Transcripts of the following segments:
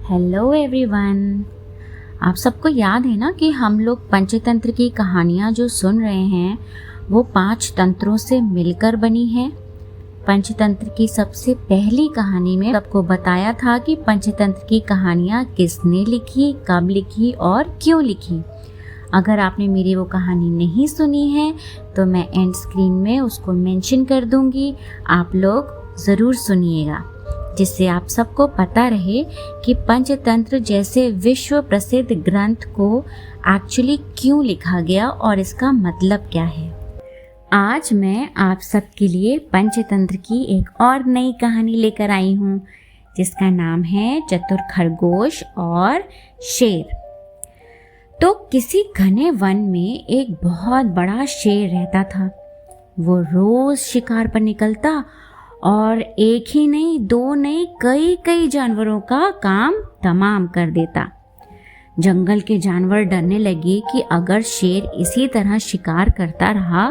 Hello everyone. आप सबको याद है ना कि हम लोग पंचतंत्र की कहानियाँ जो सुन रहे हैं वो 5 तंत्रों से मिलकर बनी है। पंचतंत्र की सबसे पहली कहानी में सबको बताया था कि पंचतंत्र की कहानियाँ किसने लिखी, कब लिखी और क्यों लिखी। अगर आपने मेरी वो कहानी नहीं सुनी है तो मैं एंड स्क्रीन में उसको मेंशन कर दूंगी, आप लोग ज़रूर सुनिएगा, जिससे आप सबको पता रहे कि पंचतंत्र जैसे विश्व प्रसिद्ध ग्रंथ को एक्चुअली क्यों लिखा गया और इसका मतलब क्या है। आज मैं आप सबके लिए पंचतंत्र की एक और नई कहानी लेकर आई हूँ, जिसका नाम है चतुर खरगोश और शेर। तो किसी घने वन में एक बहुत बड़ा शेर रहता था। वो रोज शिकार पर निकलता और एक ही नहीं, 2 नहीं, कई जानवरों का काम तमाम कर देता। जंगल के जानवर डरने लगे कि अगर शेर इसी तरह शिकार करता रहा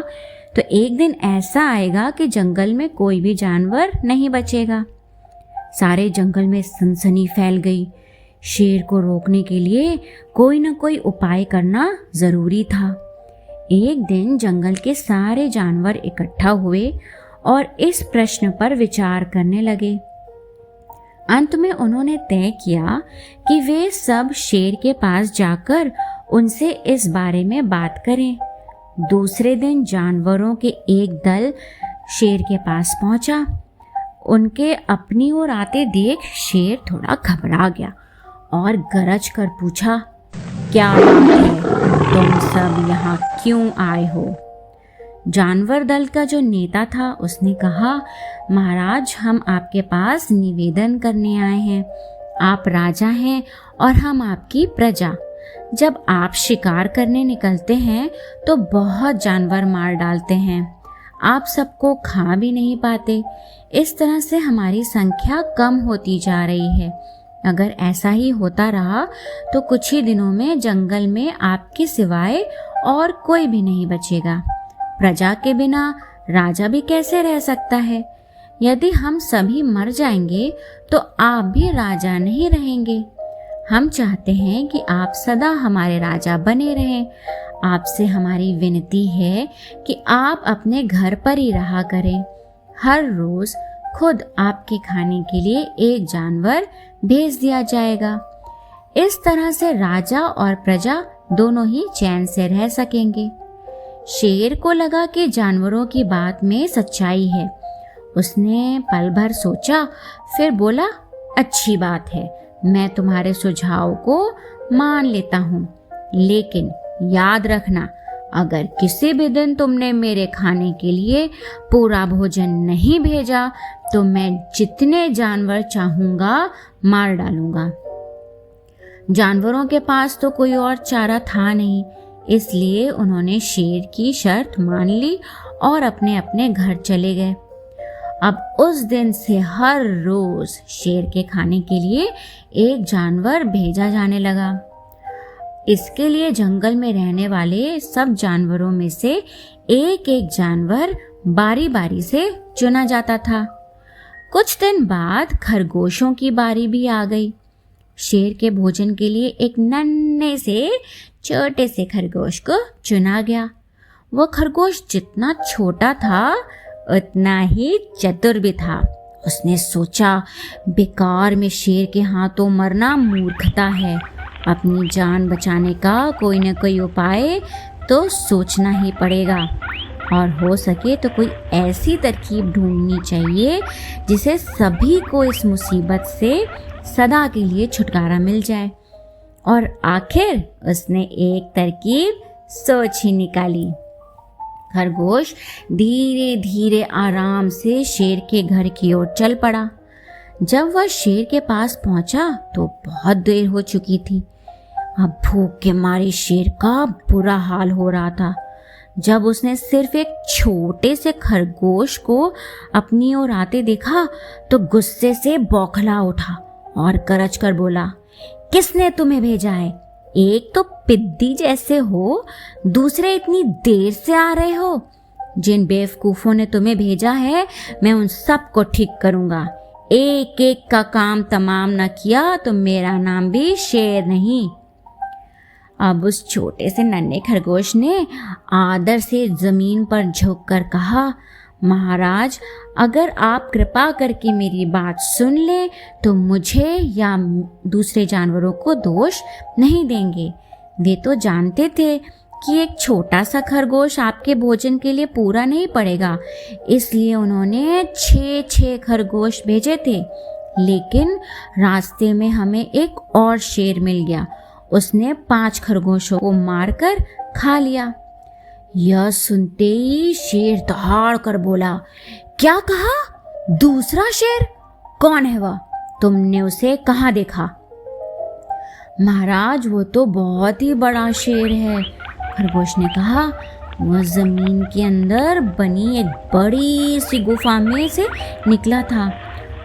तो एक दिन ऐसा आएगा कि जंगल में कोई भी जानवर नहीं बचेगा। सारे जंगल में सनसनी फैल गई। शेर को रोकने के लिए कोई न कोई उपाय करना जरूरी था। एक दिन जंगल के सारे जानवर इकट्ठा हुए और इस प्रश्न पर विचार करने लगे। अंत में उन्होंने तय किया कि वे सब शेर के पास जाकर उनसे इस बारे में बात करें। दूसरे दिन जानवरों के एक दल शेर के पास पहुंचा। उनके अपनी ओर आते देख शेर थोड़ा घबरा गया और गरज कर पूछा, क्या बात है, तुम सब यहाँ क्यों आए हो? जानवर दल का जो नेता था उसने कहा, महाराज, हम आपके पास निवेदन करने आए हैं। आप राजा हैं और हम आपकी प्रजा। जब आप शिकार करने निकलते हैं तो बहुत जानवर मार डालते हैं। आप सबको खा भी नहीं पाते। इस तरह से हमारी संख्या कम होती जा रही है। अगर ऐसा ही होता रहा तो कुछ ही दिनों में जंगल में आपके सिवाय और कोई भी नहीं बचेगा। प्रजा के बिना राजा भी कैसे रह सकता है? यदि हम सभी मर जाएंगे तो आप भी राजा नहीं रहेंगे। हम चाहते हैं कि आप सदा हमारे राजा बने रहें। आपसे हमारी विनती है कि आप अपने घर पर ही रहा करें। हर रोज खुद आपके खाने के लिए एक जानवर भेज दिया जाएगा। इस तरह से राजा और प्रजा दोनों ही चैन से रह सकेंगे। शेर को लगा कि जानवरों की बात में सच्चाई है। उसने पल भर सोचा, फिर बोला, अच्छी बात है, मैं तुम्हारे सुझाव को मान लेता हूँ, लेकिन याद रखना, अगर किसी भी दिन तुमने मेरे खाने के लिए पूरा भोजन नहीं भेजा तो मैं जितने जानवर चाहूँगा मार डालूंगा। जानवरों के पास तो कोई और चारा था नहीं, इसलिए उन्होंने शेर की शर्त मान ली और अपने अपने घर चले गए। अब उस दिन से हर रोज शेर के खाने के लिए एक जानवर भेजा जाने लगा। इसके लिए जंगल में रहने वाले सब जानवरों में से एक एक जानवर बारी बारी से चुना जाता था। कुछ दिन बाद खरगोशों की बारी भी आ गई। शेर के भोजन के लिए एक नन्हे से छोटे से खरगोश को चुना गया। वो खरगोश जितना छोटा था उतना ही चतुर भी था। उसने सोचा, बेकार में शेर के हाथों मरना मूर्खता है। अपनी जान बचाने का कोई न कोई उपाय तो सोचना ही पड़ेगा, और हो सके तो कोई ऐसी तरकीब ढूंढनी चाहिए जिसे सभी को इस मुसीबत से सदा के लिए छुटकारा मिल जाए। और आखिर उसने एक तरकीब सोच ही निकाली। खरगोश धीरे धीरे आराम से शेर के घर की ओर चल पड़ा। जब वह शेर के पास पहुंचा तो बहुत देर हो चुकी थी। अब भूख के मारे शेर का बुरा हाल हो रहा था। जब उसने सिर्फ एक छोटे से खरगोश को अपनी ओर आते देखा तो गुस्से से बौखला उठा और गरज कर बोला, किसने तुम्हें भेजा है? एक तो पिद्दी जैसे हो, दूसरे इतनी देर से आ रहे हो। जिन बेवकूफ़ों ने तुम्हें भेजा है मैं उन सब को ठीक करूँगा। एक एक का काम तमाम न किया तो मेरा नाम भी शेर नहीं। अब उस छोटे से नन्हे खरगोश ने आदर से जमीन पर झुककर कहा, महाराज, अगर आप कृपा करके मेरी बात सुन लें तो मुझे या दूसरे जानवरों को दोष नहीं देंगे। वे तो जानते थे कि एक छोटा सा खरगोश आपके भोजन के लिए पूरा नहीं पड़ेगा, इसलिए उन्होंने 6 खरगोश भेजे थे। लेकिन रास्ते में हमें एक और शेर मिल गया। उसने 5 खरगोशों को मारकर खा लिया। यह सुनते ही शेर दहाड़ कर बोला, क्या कहा? दूसरा शेर? कौन है वह? तुमने उसे कहाँ देखा? महाराज, वो तो बहुत ही बड़ा शेर है, खरगोश ने कहा। वह जमीन के अंदर बनी एक बड़ी सी गुफा में से निकला था।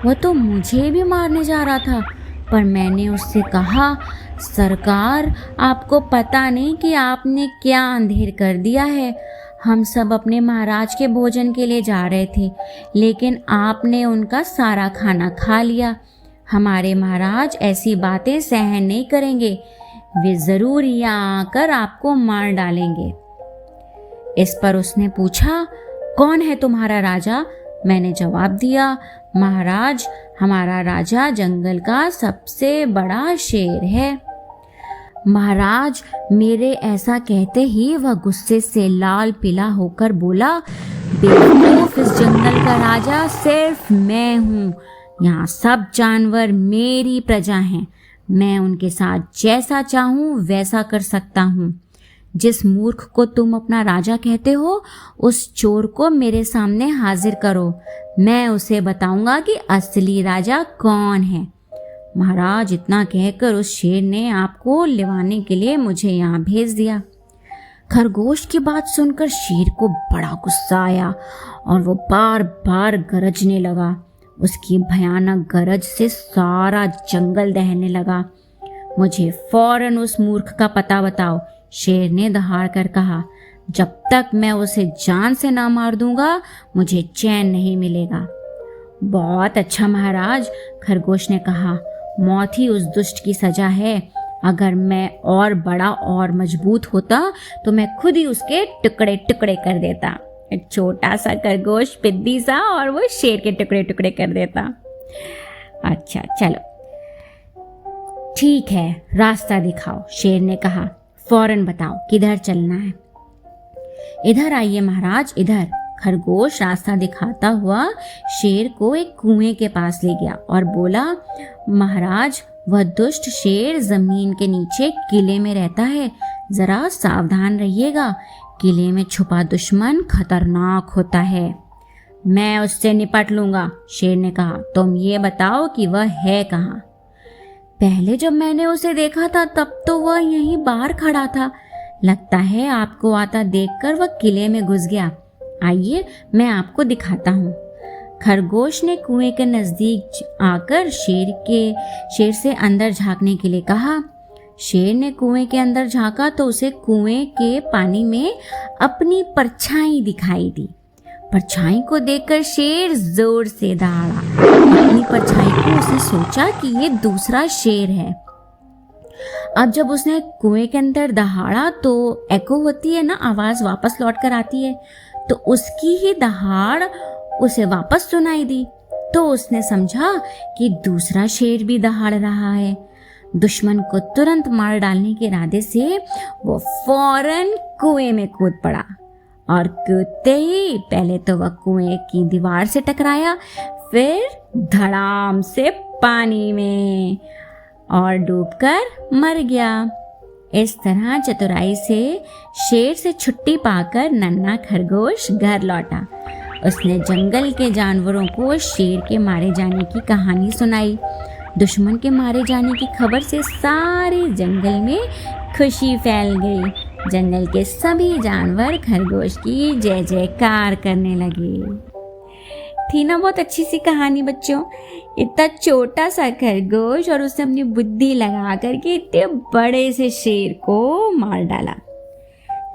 वह तो मुझे भी मारने जा रहा था, पर मैंने उससे कहा, सरकार, आपको पता नहीं कि आपने क्या अंधेर कर दिया है। हम सब अपने महाराज के भोजन के लिए जा रहे थे, लेकिन आपने उनका सारा खाना खा लिया। हमारे महाराज ऐसी बातें सहन नहीं करेंगे। वे जरूर यहाँ आकर आपको मार डालेंगे। इस पर उसने पूछा, कौन है तुम्हारा राजा? मैंने जवाब दिया, महाराज, हमारा राजा जंगल का सबसे बड़ा शेर है। महाराज, मेरे ऐसा कहते ही वह गुस्से से लाल पीला होकर बोला, बेवकूफ, इस जंगल का राजा सिर्फ मैं हूँ। यहाँ सब जानवर मेरी प्रजा हैं। मैं उनके साथ जैसा चाहूँ वैसा कर सकता हूँ। जिस मूर्ख को तुम अपना राजा कहते हो, उस चोर को मेरे सामने हाजिर करो। मैं उसे बताऊंगा कि असली राजा कौन है। महाराज, इतना कहकर उस शेर ने आपको लिवाने के लिए मुझे यहाँ भेज दिया। खरगोश की बात सुनकर शेर को बड़ा गुस्सा आया और वो बार बार गरजने लगा। उसकी भयानक गरज से सारा जंगल दहने लगा। मुझे फौरन उस मूर्ख का पता बताओ, शेर ने दहाड़ कर कहा। जब तक मैं उसे जान से ना मार दूंगा, मुझे चैन नहीं मिलेगा। बहुत अच्छा महाराज, खरगोश ने कहा, मौत ही उस दुष्ट की सजा है। अगर मैं और बड़ा और मजबूत होता तो मैं खुद ही उसके टुकड़े टुकड़े कर देता। एक छोटा सा खरगोश पिद्दी सा, और वो शेर के टुकड़े टुकड़े कर देता। अच्छा चलो ठीक है, रास्ता दिखाओ, शेर ने कहा। फौरन बताओ किधर चलना है। इधर आइए महाराज, इधर। खरगोश रास्ता दिखाता हुआ शेर को एक कुएं के पास ले गया और बोला, महाराज, वह दुष्ट शेर जमीन के नीचे किले में रहता है। जरा सावधान रहिएगा। किले में छुपा दुश्मन खतरनाक होता है। मैं उससे निपट लूंगा, शेर ने कहा। तुम ये बताओ कि वह है कहाँ? पहले जब मैंने उसे देखा था तब तो वह यहीं बाहर खड़ा था। लगता है आपको आता देखकर वह किले में घुस गया। आइए, मैं आपको दिखाता हूँ। खरगोश ने कुएं के नजदीक आकर शेर से अंदर झांकने के लिए कहा। शेर ने कुएं के अंदर झांका तो उसे कुएं के पानी में अपनी परछाई दिखाई दी। परछाई को देखकर शेर जोर से दहाड़ा। अपनी परछाई को उसने सोचा कि ये दूसरा शेर है। अब जब उसने कुएं के अंदर दहाड़ा तो एको होती है ना, आवाज वापस लौट कर आती है, तो उसकी ही दहाड़ उसे वापस सुनाई दी। तो उसने समझा कि दूसरा शेर भी दहाड़ रहा है। दुश्मन को तुरंत मार डालने के इरादे से वो फौरन कुएं में कूद पड़ा। और कूदते ही पहले तो वह कुएं की दीवार से टकराया, फिर धड़ाम से पानी में और डूबकर मर गया। इस तरह चतुराई से शेर से छुट्टी पाकर नन्हा खरगोश घर लौटा। उसने जंगल के जानवरों को शेर के मारे जाने की कहानी सुनाई। दुश्मन के मारे जाने की खबर से सारे जंगल में खुशी फैल गई। जंगल के सभी जानवर खरगोश की जय जयकार करने लगे। थी ना बहुत अच्छी सी कहानी बच्चों। इतना छोटा सा खरगोश और उसने अपनी बुद्धि लगा करके इतने बड़े से शेर को मार डाला।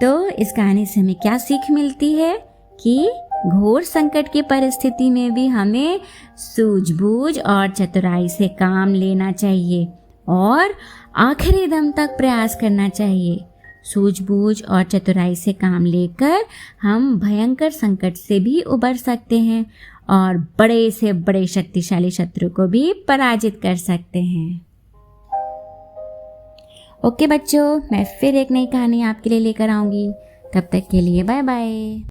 तो इस कहानी से हमें क्या सीख मिलती है कि घोर संकट की परिस्थिति में भी हमें सूझबूझ और चतुराई से काम लेना चाहिए और आखिरी दम तक प्रयास करना चाहिए। सूझबूझ और चतुराई से काम लेकर हम भयंकर संकट से भी उबर सकते हैं और बड़े से बड़े शक्तिशाली शत्रु को भी पराजित कर सकते हैं। ओके बच्चों, मैं फिर एक नई कहानी आपके लिए लेकर आऊँगी। तब तक के लिए बाय बाय।